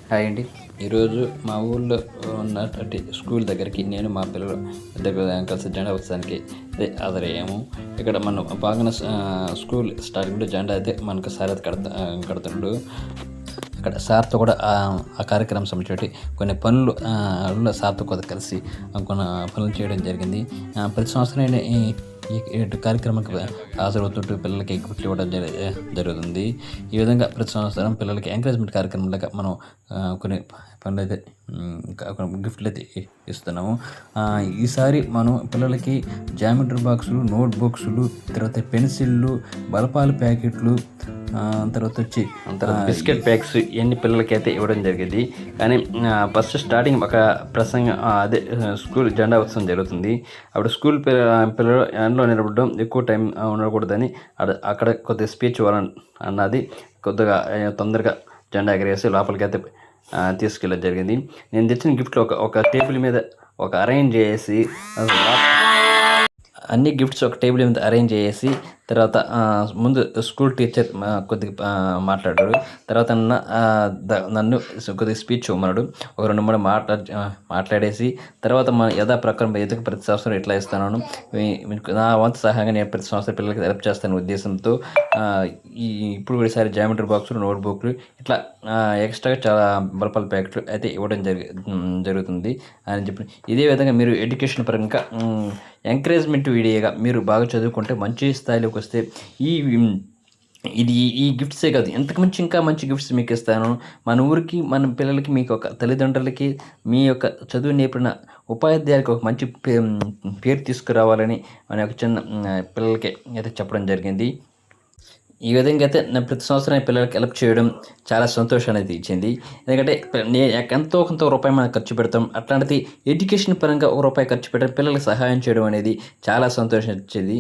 Hi అండి. ఈరోజు మా ఊళ్ళో ఉన్నటువంటి స్కూల్ దగ్గరికి నేను మా పిల్లలు దగ్గర కలిసి జెండా ఉత్సవానికి హాజరయ్యాము. ఇక్కడ మనం బాగా స్కూల్ స్టార్టింగ్లో జెండా అయితే మనకు సార్ అయితే కడుతుండు. అక్కడ సార్తో కూడా ఆ కార్యక్రమం సంబంధించి కొన్ని పనులు సార్తో కూడా కలిసి కొన్ని పనులు చేయడం జరిగింది. ప్రతి సంవత్సరం ఈ కార్యక్రమానికి హాజరవుతుంటూ పిల్లలకి గిఫ్ట్లు ఇవ్వడం జరుగుతుంది. ఈ విధంగా ప్రతి సంవత్సరం పిల్లలకి ఎంకరేజ్మెంట్ కార్యక్రమంలాగా మనం కొన్ని పనులు అయితే గిఫ్ట్లు అయితే ఇస్తున్నాము. ఈసారి మనం పిల్లలకి జామెట్రీ బాక్సులు, నోట్ బుక్స్లు, తర్వాత పెన్సిళ్ళు, బలపాల ప్యాకెట్లు, తర్వాత బిస్కెట్ ప్యాక్స్ ఇవన్నీ పిల్లలకి అయితే ఇవ్వడం జరిగింది. కానీ ఫస్ట్ స్టార్టింగ్ ఒక ప్రసంగం అదే స్కూల్ జెండా ఉత్సవం జరుగుతుంది. అప్పుడు స్కూల్ పిల్లలు ఎండలో నిలబడడం ఎక్కువ టైం ఉండకూడదని అక్కడ కొద్దిగా స్పీచ్ ఇవ్వాలని అన్నది కొద్దిగా తొందరగా జెండా ఎగరేసి లోపలికి అయితే తీసుకెళ్ళడం జరిగింది. నేను తెచ్చిన గిఫ్ట్లు ఒక టేబుల్ మీద అరేంజ్ చేసి అన్ని గిఫ్ట్స్ ఒక టేబుల్ మీద అరేంజ్ చేసి తర్వాత ముందు స్కూల్ టీచర్ కొద్దిగా మాట్లాడారు. తర్వాత నన్ను కొద్దిగా స్పీచ్ ఇవ్వమన్నాడు. ఒక 2-3 మాట్లాడేసి తర్వాత మన యథాప్రకారం ఎదుగు ప్రతి సంవత్సరం ఇట్లా ఇస్తాను, నా వంతు సహాయంగా నేను ప్రతి సంవత్సరం పిల్లలకి హెల్ప్ చేస్తాను ఉద్దేశంతో ఇప్పుడు ఈసారి జామెట్రీ బాక్సులు, నోట్ బుక్లు ఇట్లా ఎక్స్ట్రాగా చాలా బలపాల ప్యాకెట్లు అయితే ఇవ్వడం జరుగుతుంది అని చెప్పి. ఇదే విధంగా మీరు ఎడ్యుకేషన్ పరంగా ఎంకరేజ్మెంట్ వీడియోగా మీరు బాగా చదువుకుంటే మంచి స్థాయిలోకి వస్తే ఈ గిఫ్ట్సే కాదు, ఇంకా మంచి గిఫ్ట్స్ మీకు ఇస్తాను. మన ఊరికి, మన పిల్లలకి, మీకు ఒక తల్లిదండ్రులకి, మీ యొక్క చదువు నేర్పిన ఉపాధ్యాయులకి ఒక మంచి పేరు తీసుకురావాలని మన యొక్క చిన్న పిల్లలకి అయితే చెప్పడం జరిగింది. ఈ విధంగా అయితే నేను ప్రతి సంవత్సరం పిల్లలకి హెల్ప్ చేయడం చాలా సంతోషాన్ని అయితే ఇచ్చింది. ఎందుకంటే నేను ఎంతో కొంత రూపాయి మనం ఖర్చు పెడతాం, అట్లాంటిది ఎడ్యుకేషన్ పరంగా రూపాయి ఖర్చు పెట్టడం, పిల్లలకి సహాయం చేయడం అనేది చాలా సంతోషం ఇచ్చేది.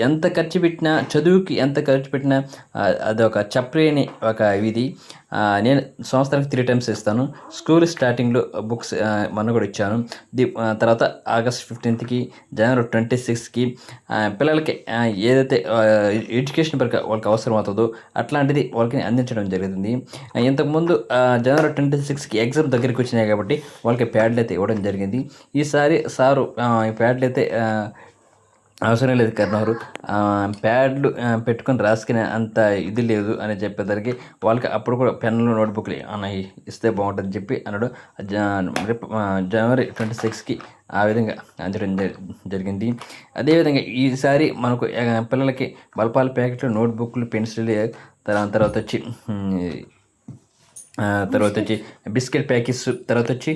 ఎంత ఖర్చు పెట్టినా, చదువుకి ఎంత ఖర్చు పెట్టినా అది ఒక చెప్పలేని ఒక ఇది. నేను సంవత్సరానికి 3 times ఇస్తాను. స్కూల్ స్టార్టింగ్లో బుక్స్ మొన్న కూడా ఇచ్చాను. తర్వాత August 15th, January 26th పిల్లలకి ఏదైతే ఎడ్యుకేషన్ పరంగా వాళ్ళకి అవసరం అవుతుందో అట్లాంటిది వాళ్ళకి అందించడం జరుగుతుంది. ఇంతకుముందు January 26th ఎగ్జామ్ దగ్గరికి వచ్చినాయి కాబట్టి వాళ్ళకి ప్యాడ్లు అయితే ఇవ్వడం జరిగింది. ఈసారి సారు ఈ ప్యాడ్లు అయితే అవసరం లేదు కర్నూరు, ప్యాడ్లు పెట్టుకొని రాసుకునే అంత ఇది లేదు అని చెప్పేసరికి వాళ్ళకి అప్పుడు కూడా పెన్నులు, నోట్బుక్లు అన్నవి ఇస్తే బాగుంటుందని చెప్పి అన్నాడు. January 26th ఆ విధంగా అందించడం జరిగింది. అదేవిధంగా ఈసారి మనకు పిల్లలకి బలపాల ప్యాకెట్లు, నోట్బుక్లు, పెన్సిల్, తర్వాత వచ్చి బిస్కెట్ ప్యాకెట్స్, తర్వాత వచ్చి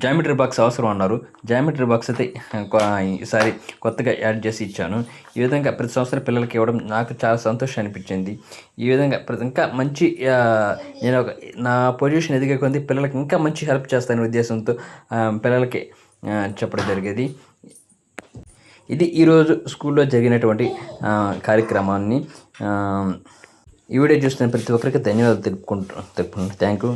జామెట్రీ బాక్స్ అవసరం అన్నారు. జామెట్రీ బాక్స్ అయితే ఈసారి కొత్తగా యాడ్ చేసి ఇచ్చాను. ఈ విధంగా ప్రతి సంవత్సరం పిల్లలకి ఇవ్వడం నాకు చాలా సంతోషం అనిపించింది. ఈ విధంగా ఇంకా మంచి నేను నా పొజిషన్ ఎదిగే కొద్ది పిల్లలకి ఇంకా మంచి హెల్ప్ చేస్తాను ఉద్దేశంతో పిల్లలకి చెప్పడం జరిగేది. ఇది ఈరోజు స్కూల్లో జరిగినటువంటి కార్యక్రమాన్ని. ఈ వీడియో చూస్తున్న ప్రతి ఒక్కరికి ధన్యవాదాలు తెలుపుకుంటున్నాను. Thank you.